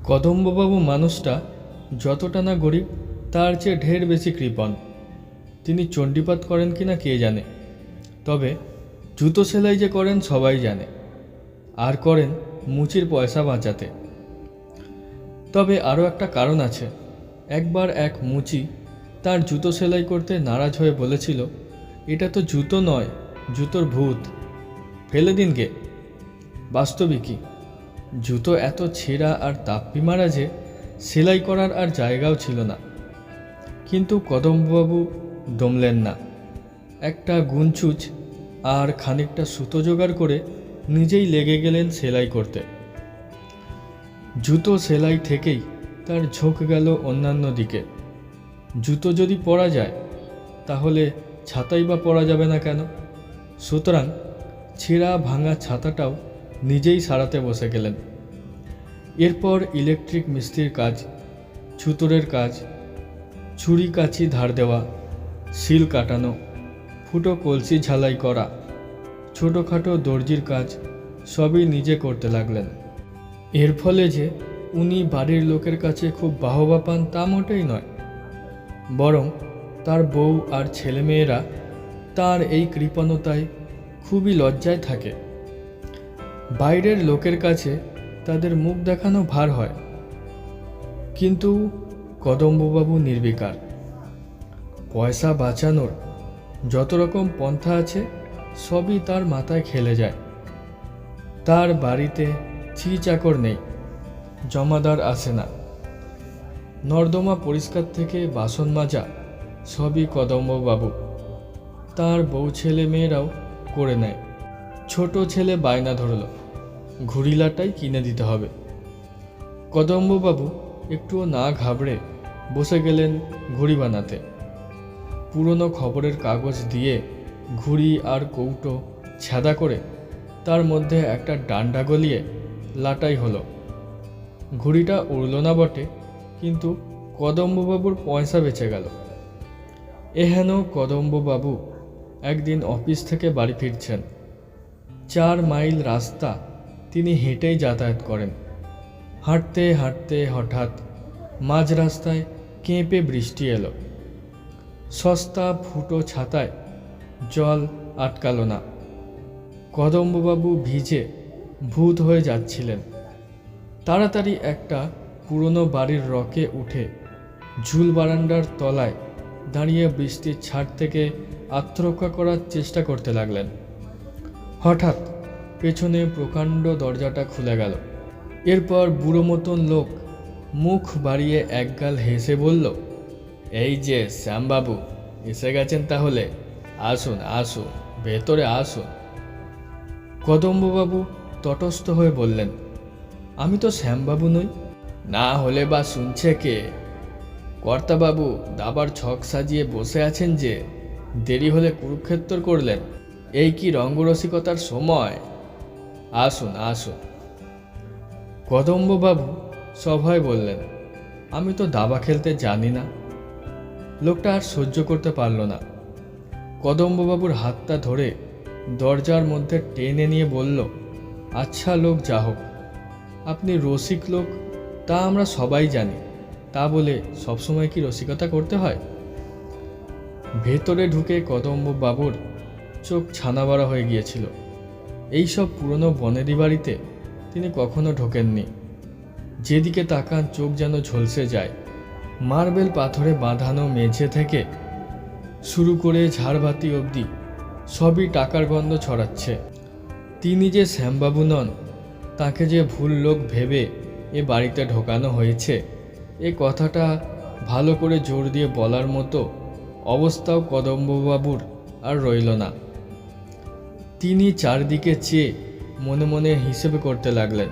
কদম্ববাবু মানুষটা যতটা না গরিব তার চেয়ে ঢের বেশি কৃপণ। তিনি চণ্ডীপাঠ করেন কিনা কে জানে, তবে জুতো সেলাই যে করেন সবাই জানে, আর করেন মুচির পয়সা বাঁচাতে। তবে আরও একটা কারণ আছে। একবার এক মুচি তার জুতো সেলাই করতে নারাজ হয়ে বলেছিল, এটা তো জুতো নয়, জুতোর ভূত, ফেলে দিন গে। বাস্তবিকই জুতো এত ছেঁড়া আর তাপ্পি মারা যে সেলাই করার আর জায়গাও ছিল না। কিন্তু কদম্ববাবু দমলেন না। একটা গুনচুচ আর খানিকটা সুতো জোগাড় করে নিজেই লেগে গেলেন সেলাই করতে। জুতো সেলাই থেকেই তার ঝোঁক গেল অন্যান্য দিকে। জুতো যদি পরা যায় তাহলে ছাতাই বা পরা যাবে না কেন? সুতরাং ছেঁড়া ভাঙা ছাতাটাও নিজেই সারাতে বসে গেলেন। এরপর ইলেকট্রিক মিস্ত্রির কাজ, ছুতোরের কাজ, ছুরি কাঁচি ধার দেওয়া, সিল কাটানো, ফুটো কলসি ঝালাই করা, ছোটোখাটো দর্জির কাজ সবই নিজে করতে লাগলেন। এর ফলে যে উনি বাড়ির লোকের কাছে খুব বাহবা পান তা মোটেই নয়, বরং তার বউ আর ছেলেমেয়েরা তার এই কৃপণতায় খুবই লজ্জায় থাকে। বাইরের লোকের কাছে তাদের মুখ দেখানো ভার হয়, কিন্তু কদম্ববাবু নির্বিকার। পয়সা বাঁচানোর যত রকম পন্থা আছে সবই তার মাথায় খেলে যায়। তার বাড়িতে ছি চাকর নেই, জমাদার আসে না, নর্দমা পরিষ্কার থেকে বাসন মাজা সবই কদম্ববাবু। তার বউ ছেলে মেয়েরাও করে নেয়। ছোট ছেলে বায়না ধরল, ঘুড়িলাটাই কিনে দিতে হবে। কদম্ববাবু একটুও না ঘাবড়ে বসে গেলেন ঘুড়ি বানাতে। পুরনো খবরের কাগজ দিয়ে ঘুড়ি আর কৌটো ছ্যাদা করে তার মধ্যে একটা ডান্ডা গলিয়ে লাটাই হলো। ঘুড়িটা উড়ল না বটে, কিন্তু কদম্ববাবুর পয়সা বেঁচে গেল। এহেন কদম্ববাবু একদিন অফিস থেকে বাড়ি ফিরছেন। 4 মাইল রাস্তা তিনি হেঁটেই যাতায়াত করেন। হাঁটতে হাঁটতে হঠাৎ মাঝ রাস্তায় কেঁপে বৃষ্টি এলো। সস্তা ফুটো ছাতায় জল আটকালো না। কদম্ববাবু ভিজে ভূত হয়ে যাচ্ছিলেন। তাড়াতাড়ি একটা পুরনো বাড়ির রকে উঠে ঝুল বারান্দার তলায় দাঁড়িয়ে বৃষ্টির ছাট থেকে আত্মরক্ষা করার চেষ্টা করতে লাগলেন। হঠাৎ পেছনে প্রকাণ্ড দরজাটা খুলে গেল। এরপর বুড়ো মতন লোক মুখ বাড়িয়ে একগাল হেসে বলল, এই যে শ্যামবাবু এসে গেছেন তাহলে, আসুন আসুন, ভেতরে আসুন। কদম্ববাবু তটস্থ হয়ে বললেন, আমি তো শ্যামবাবু নই। না হলে বা শুনছে কে? কর্তাবাবু দাবার ছক সাজিয়ে বসে আছেন যে, দেরি হলে কুরুক্ষেত্র করলেন। এই কি রঙ্গরসিকতার সময়? আসুন আসুন। কদম্ববাবু সভয় বললেন, আমি তো দাবা খেলতে জানি না। লোকটা আর সহ্য করতে পারল না। কদম্ববাবুর হাতটা ধরে দরজার মধ্যে টেনে নিয়ে বলল, আচ্ছা লোক যা হোক, আপনি রসিক লোক তা আমরা সবাই জানি, তা বলে সবসময় কি রসিকতা করতে হয়? ভেতরে ঢুকে কদম্ববাবুর চোখ ছানাবাড়া হয়ে গিয়েছিল। এইসব পুরনো বনেদি বাড়িতে তিনি কখনো ঢোকেননি। যেদিকে তাকান চোখ যেন ঝলসে যায়। মার্বেল পাথরে বাঁধানো মেঝে থেকে শুরু করে ঝাড়বাতি অবধি সবই টাকার গন্ধ ছড়াচ্ছে। তিনি যে শ্যামবাবু নন, তাকে যে ভুল লোক ভেবে এ বাড়িতে ঢোকানো হয়েছে, এ কথাটা ভালো করে জোর দিয়ে বলার মতো অবস্থাও কদম্ববাবুর আর রইল না। তিনি চারদিকে চেয়ে মনে মনে হিসেবে করতে লাগলেন,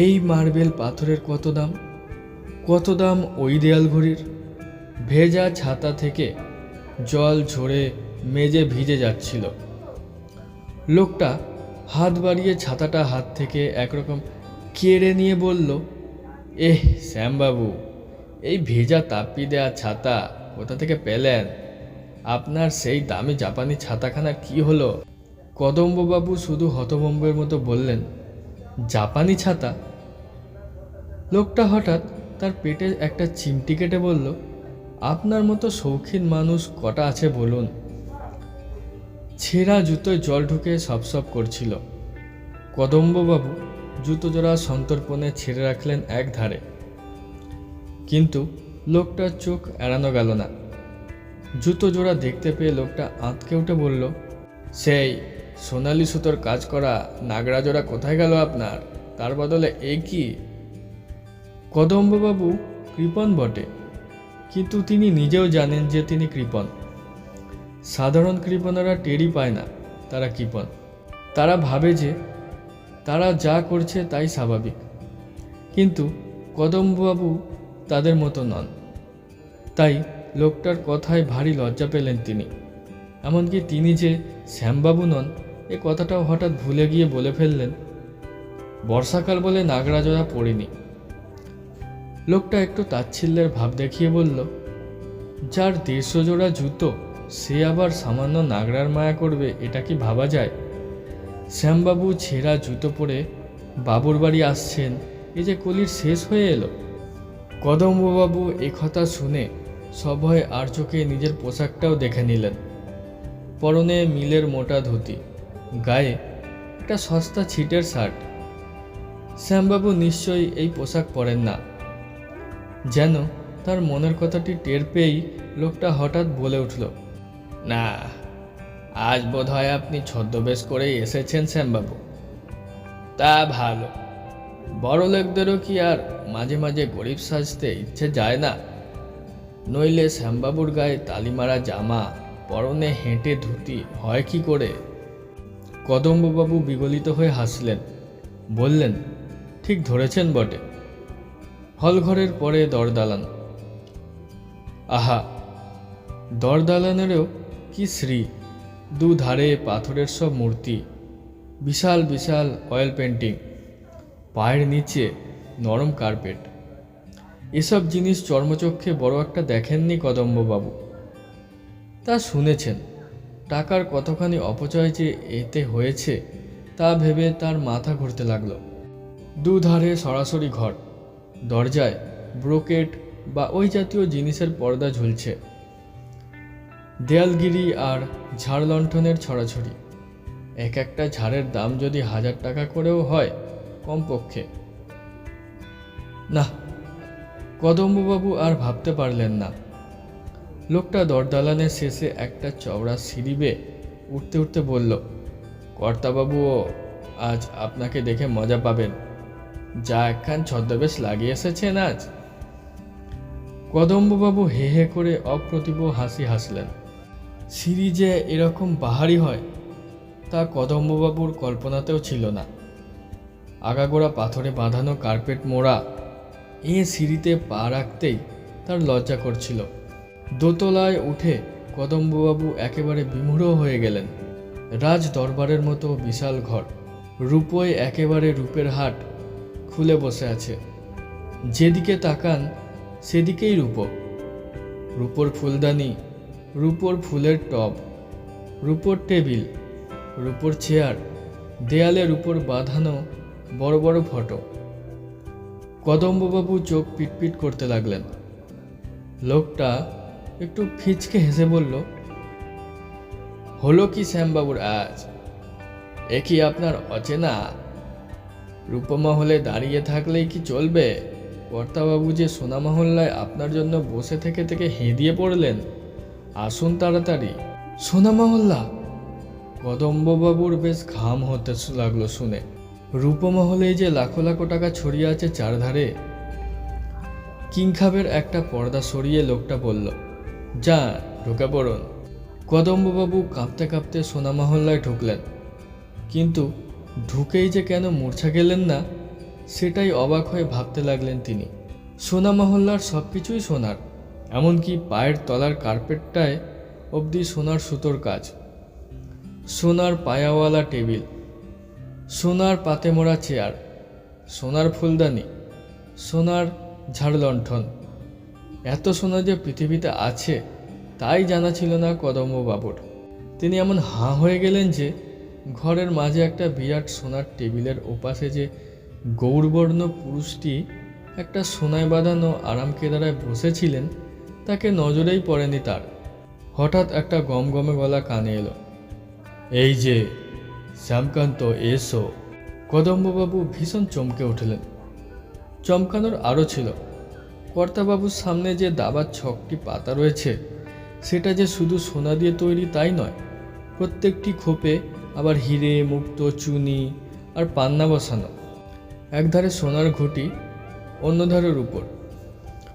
এই মার্বেল পাথরের কত দাম, কত দাম ওই দেয়াল ঘড়ির। ভেজা ছাতা থেকে জল ঝরে মেজে ভিজে যাচ্ছিল। লোকটা হাত বাড়িয়ে ছাতাটা হাত থেকে একরকম কেড়ে নিয়ে বলল, এহ শ্যামবাবু, এই ভেজা তাপ্পি দেয়া ছাতা কোথা থেকে পেলেন? আপনার সেই দামি জাপানি ছাতাখানার কি হলো? কদম্ববাবু শুধু হতভম্বের মতো বললেন, জাপানি ছাতা? লোকটা হঠাৎ তার পেটে একটা চিমটি কেটে বলল, আপনার মতো শৌখিন মানুষ কটা আছে বলুন। ছেঁড়া জুতোয় জল ঢুকে সপসপ করছিল। কদম্ববাবু জুতো জোড়া সন্তর্পণে ছেড়ে রাখলেন এক ধারে, কিন্তু লোকটার চোখ এড়ানো গেল না। জুতো জোড়া দেখতে পেয়ে লোকটা আঁতকে উঠে বলল, সেই সোনালি সুতোর কাজ করা নাগরা জোড়া কোথায় গেল আপনার? তার বদলে এ কি? কদম্ববাবু কৃপণ বটে, কিন্তু তিনি নিজেও জানেন যে তিনি কৃপণ। সাধারণ কৃপণেরা টেরই পায় না তারা কৃপণ। তারা ভাবে যে তারা যা করছে তাই স্বাভাবিক, কিন্তু কদম্ববাবু তাদের মতো নন। তাই লোকটার কথায় ভারী লজ্জা পেলেন তিনি। এমনকি তিনি যে শ্যামবাবু নন এ কথাটাও হঠাৎ ভুলে গিয়ে বলে ফেললেন, বর্ষাকাল বলে নাগরা জোড়া পড়িনি। লোকটা একটু তাচ্ছিল্যের ভাব দেখিয়ে বলল, যার 150 জোড়া জুতো সে আবার সামান্য নাগরার মায়া করবে, এটা কি ভাবা যায়? শ্যামবাবু ছেঁড়া জুতো পরে বাবুর বাড়ি আসছেন, এ যে কলির শেষ হয়ে এলো। কদম্ববাবু কথা শুনে সভয়ে আর চোখে নিজের পোশাকটাও দেখে নিলেন। পরনে মিলের মোটা ধুতি, গায়ে একটা সস্তা ছিটের শার্ট। শ্যামবাবু নিশ্চয়ই এই পোশাক পরেন না। যেন তার মনের কথাটি টের পেয়েই লোকটা হঠাৎ বলে উঠল, না, আজ বোধ হয় আপনি ছদ্মবেশ করেই এসেছেন শ্যামবাবু। তা ভালো, বড় লোকদেরও কি আর মাঝে মাঝে গরিব সাজতে ইচ্ছে যায় না? নইলে শ্যামবাবুর গায়ে তালিমারা জামা, পরনে হেঁটে ধুতি হয় কি করে? কদম্ববাবু বিগলিত হয়ে হাসলেন, বললেন, ঠিক ধরেছেন বটে। হলঘরের পরে দরদালান। আহা, দরদালানেরও কি শ্রী! দুধারে পাথরের সব মূর্তি, বিশাল বিশাল অয়েল পেন্টিং, পায়ের নিচে নরম কার্পেট। এসব জিনিস চর্মচক্ষে বড় একটা দেখেননি কদম্ববাবু, তা শুনেছেন। টাকার কতখানি অপচয় যে এতে হয়েছে তা ভেবে তার মাথা ঘুরতে লাগলো। দুধারে সরাসরি ঘর, দরজায় ব্রোকেট বা ওই জাতীয় জিনিসের পর্দা ঝুলছে। দেয়ালগিরি আর ঝাড় লণ্ঠনের ছড়াছড়ি। এক একটা ঝাড়ের দাম যদি 1000 টাকা করেও হয় কমপক্ষে। না, কদম্ববাবু আর ভাবতে পারলেন না। লোকটা দরদালানের শেষে একটা চওড়া সিঁড়ি বেয়ে উঠতে উঠতে বলল, কর্তাবাবুও আজ আপনাকে দেখে মজা পাবেন, যা একখান ছদ্মবেশ লাগিয়ে এসেছেন আজ। কদম্ববাবু হে হে করে অপ্রতিভ হাসি হাসলেন। সিঁড়ি যে এরকম বাহারি হয় তা কদম্ববাবুর কল্পনাতেও ছিল না। আগাগোড়া পাথরে বাঁধানো কার্পেট মোড়া এ সিঁড়িতে পা রাখতেই তার লজ্জা করছিল। দোতলায় উঠে কদম্ববাবু একেবারে বিমূঢ় হয়ে গেলেন। রাজ দরবারের মতো বিশাল ঘর, রূপোয় একেবারে রূপের হাট খুলে বসে আছে। যেদিকে তাকান সেদিকেই রূপো। রূপোর ফুলদানি, রূপোর ফুলের টব, রূপোর টেবিল, রূপোর চেয়ার, দেয়ালের উপর বাঁধানো বড় বড় ফটো। কদম্ববাবু চোখ পিটপিট করতে লাগলেন। লোকটা একটু ফিচকে হেসে বলল, হলো কি শ্যামবাবুর আজ? এ কি আপনার অচেনা? রূপমহলে দাঁড়িয়ে থাকলেই কি চলবে? কর্তাবাবু যে সোনামহল্লায় আপনার জন্য বসে থেকে থেকে হেঁদিয়ে পড়লেন। আসুন তাড়াতাড়ি। সোনামহল্লা? কদম্ববাবুর বেশ ঘাম হতে লাগলো শুনে। রূপমহলেই যে লাখো লাখো টাকা ছড়িয়ে আছে চারধারে। কিংখাবের একটা পর্দা সরিয়ে লোকটা বলল, যা ঢুকে পড়ুন। কদম্ববাবু কাঁপতে কাঁপতে সোনামহল্লায় ঢুকলেন, কিন্তু ঢুকেই যে কেন মূর্ছা গেলেন না সেটাই অবাক হয়ে ভাবতে লাগলেন তিনি। সোনামহল্লার সব কিছুই সোনার, এমনকি পায়ের তলার কার্পেটটায় অবধি সোনার সুতোর কাজ, সোনার পায়াওয়ালা টেবিল, সোনার পাতে মোড়া চেয়ার, সোনার ফুলদানি, সোনার ঝাড় লণ্ঠন। এত সোনা যে পৃথিবীতে আছে তাই জানা ছিল না কদম্ববাবুর। তিনি এমন হাঁ হয়ে গেলেন যে ঘরের মাঝে একটা বিরাট সোনার টেবিলের ওপাশে যে গৌরবর্ণ পুরুষটি একটা সোনায় বাঁধানো আরাম কেদারায় বসেছিলেন তাকে নজরেই পড়েনি তার। হঠাৎ একটা গমগমে গলা কানে এলো, এই যে শ্যামকান্ত, এসো। কদম্ববাবু ভীষণ চমকে উঠলেন। চমকানোর আরও ছিল, কর্তাবাবুর সামনে যে দাবার ছকটি পাতা রয়েছে সেটা যে শুধু সোনা দিয়ে তৈরি তাই নয়, প্রত্যেকটি খোপে আবার হিরে, মুক্তো, চুনি আর পান্না বসানো। একধারে সোনার ঘুঁটি, অন্য ধারের উপর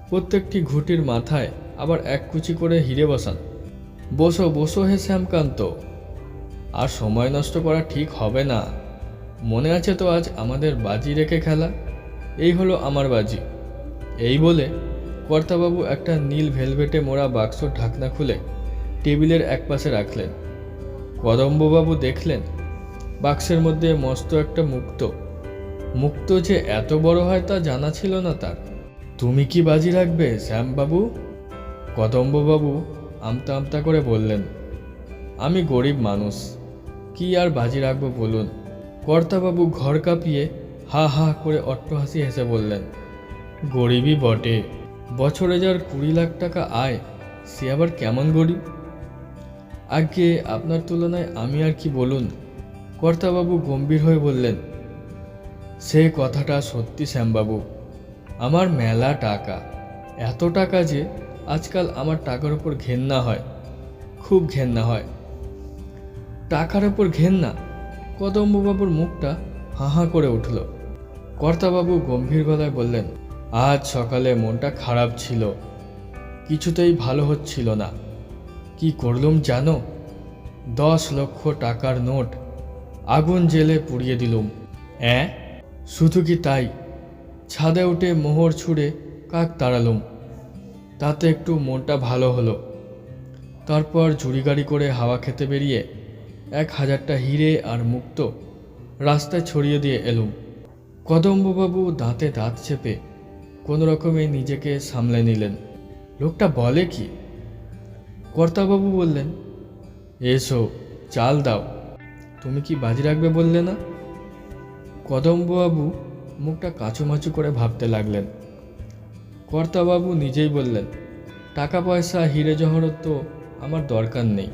প্রত্যেকটি ঘুঁটির মাথায় আবার এক কুচি করে হিরে বসানো। বসো বসো হে শ্যামকান্ত, আর সময় নষ্ট করা ঠিক হবে না। মনে আছে তো আজ আমাদের বাজি রেখে খেলা? এই হলো আমার বাজি। এই বলে কর্তাবাবু একটা নীল ভেলভেটে মোড়া বাক্সর ঢাকনা খুলে টেবিলের একপাশে রাখলেন। কদম্ববাবু দেখলেন বাক্সের মধ্যে মস্ত একটা মুক্তো। মুক্তো যে এত বড় হয় তা জানা ছিল না তার। তুমি কি বাজি রাখবে শ্যামবাবু? কদম্ববাবু আমতা আমতা করে বললেন, আমি গরিব মানুষ, কি আর বাজি রাখবো বলুন। কর্তাবাবু ঘর কাঁপিয়ে হা হা করে অট্টহাসি হেসে বললেন, গরিবই বটে, বছরে যার 20 লাখ টাকা আয় সে আবার কেমন গরিব? আগে আপনার তুলনায় আমি আর কি বলুন। কর্তাবাবু গম্ভীর হয়ে বললেন, সে কথাটা সত্যি শ্যামবাবু, আমার মেলা টাকা, এত টাকা যে আজকাল আমার টাকার উপর ঘেন্না হয়, খুব ঘেন্না হয়। টাকার উপর ঘেন্না? কদম্ববাবুর মুখটা হাঁ হাঁ করে উঠল। কর্তাবাবু গম্ভীর গলায় বললেন, আজ সকালে মনটা খারাপ ছিল, কিছুতেই ভালো হচ্ছিল না। কি করলুম জানো? 10 লক্ষ টাকার নোট আগুন জেলে পুড়িয়ে দিলুম। শুধু কি তাই, ছাদে উঠে মোহর ছুঁড়ে কাক তাড়ালুম, তাতে একটু মনটা ভালো হলো। তারপর ঝুড়িগাড়ি করে হাওয়া খেতে বেরিয়ে 1000টা হিরে আর মুক্তো রাস্তায় ছড়িয়ে দিয়ে এলুম। কদম্ববাবু দাঁতে দাঁত চেপে কোনো রকমে নিজেকে সামলে নিলেন। লোকটা বলে কি? কর্তাবাবু বললেন, এসো চাল দাও, তুমি কি বাজি রাখবে বললে না? কদম্ববাবু মুখটা কাঁচুমাচু করে ভাবতে লাগলেন। কর্তাবাবু নিজেই বললেন, টাকা পয়সা হিরে জহরত তো আমার দরকার নেই,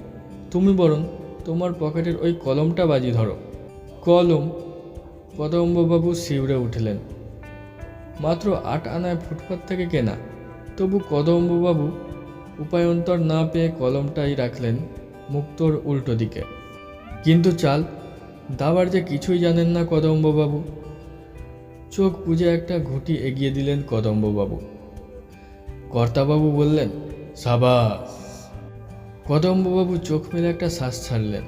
তুমি বরং তোমার পকেটের ওই কলমটা বাজি ধরো। কলম? কদম্ববাবু শিউরে উঠলেন। মাত্র 8 আনায় ফুটপাত থেকে কেনা, তবু কদম্ববাবু উপায়ন্তর না পেয়ে কলমটাই রাখলেন মুক্তোর উল্টো দিকে। কিন্তু চাল দাবার যে কিছুই জানেন না কদম্ববাবু। চোখ বুজে একটা ঘুঁটি এগিয়ে দিলেন কদম্ববাবু। কর্তাবাবু বললেন, সাবাস। কদম্ববাবু চোখ মেলে একটা শ্বাস ছাড়লেন।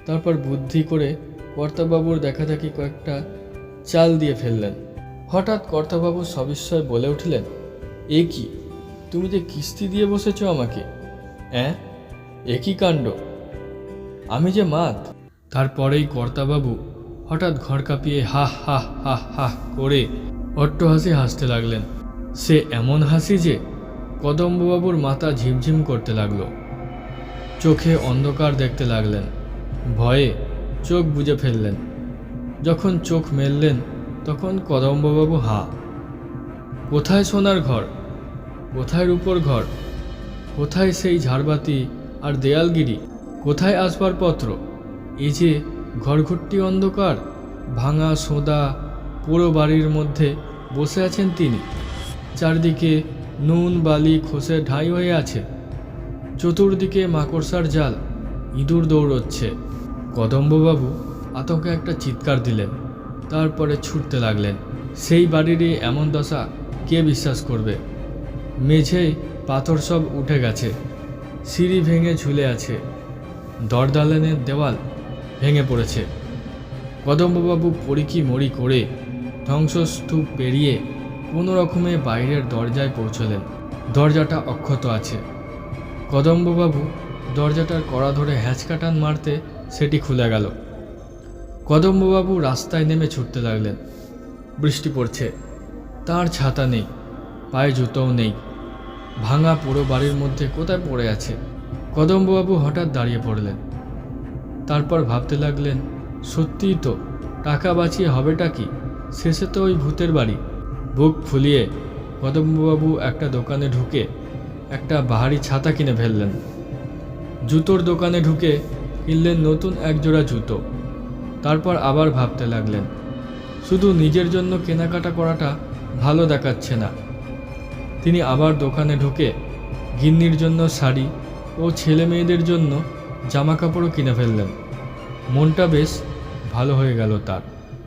তারপর বুদ্ধি করে কর্তাবাবুর দেখাদেখি কয়েকটা চাল দিয়ে ফেললেন। হঠাৎ কর্তাবাবু সবিস্ময়ে বলে উঠলেন, এ কি, তুমি যে কিস্তি দিয়ে বসেছ আমাকে? এ কি কাণ্ড, আমি যে মাত। তারপরেই কর্তাবাবু হঠাৎ ঘর কাঁপিয়ে হা হা হা হা করে অট্টহাসি হাসতে লাগলেন। সে এমন হাসি যে কদম্ববাবুর মাথা ঝিমঝিম করতে লাগলো। চোখে অন্ধকার দেখতে লাগলেন। ভয়ে চোখ বুজে ফেললেন। যখন চোখ মেললেন তখন কদম্ববাবু কোথায় সোনার ঘর, কোথায় রূপোর ঘর, কোথায় সেই ঝাড়বাতি আর দেয়ালগিরি, কোথায় আসবাবপত্র? এই যে ঘরঘুট্টি অন্ধকার, ভাঙা সোঁদা পুরো বাড়ির মধ্যে বসে আছেন তিনি। চারদিকে নুন বালি খসে ঢাই হয়ে আছে, চতুর্দিকে মাকড়সার জাল, ইঁদুর দৌড়চ্ছে। কদম্ববাবু আতঙ্কে একটা চিৎকার দিলেন, তারপরে ছুটতে লাগলেন। সেই বাড়িরই এমন দশা কে বিশ্বাস করবে? মেঝে পাথর সব উঠে গেছে, সিঁড়ি ভেঙে ঝুলে আছে, দরদালানের দেওয়াল ভেঙে পড়েছে। কদম্ববাবু পড়িকি মরি করে ধ্বংসস্তূপ পেরিয়ে কোনো রকমে বাইরের দরজায় পৌঁছলেন। দরজাটা অক্ষত আছে। কদম্ববাবু দরজাটার কড়া ধরে হ্যাঁচকা টান মারতে সেটি খুলে গেল। কদম্ববাবু রাস্তায় নেমে ছুটতে লাগলেন। বৃষ্টি পড়ছে, তার ছাতা নেই, পায়ে জুতোও নেই, ভাঙা পুরো বাড়ির মধ্যে কোথায় পড়ে আছে। কদম্ববাবু হঠাৎ দাঁড়িয়ে পড়লেন। তারপর ভাবতে লাগলেন, সত্যিই তো, টাকা বাঁচিয়ে হবেটা কি? শেষে তো ওই ভূতের বাড়ি। বুক ফুলিয়ে কদম্ববাবু একটা দোকানে ঢুকে একটা বাহারি ছাতা কিনে ফেললেন। জুতোর দোকানে ঢুকে কিনলেন নতুন একজোড়া জুতো। তারপর আবার ভাবতে লাগলেন, শুধু নিজের জন্য কেনাকাটা করাটা ভালো দেখাচ্ছে না। তিনি আবার দোকানে ঢুকে গিন্নির জন্য শাড়ি ও ছেলে মেয়েদের জন্য জামা কাপড়ও কিনে ফেললেন। মনটা বেশ ভালো হয়ে গেল তার।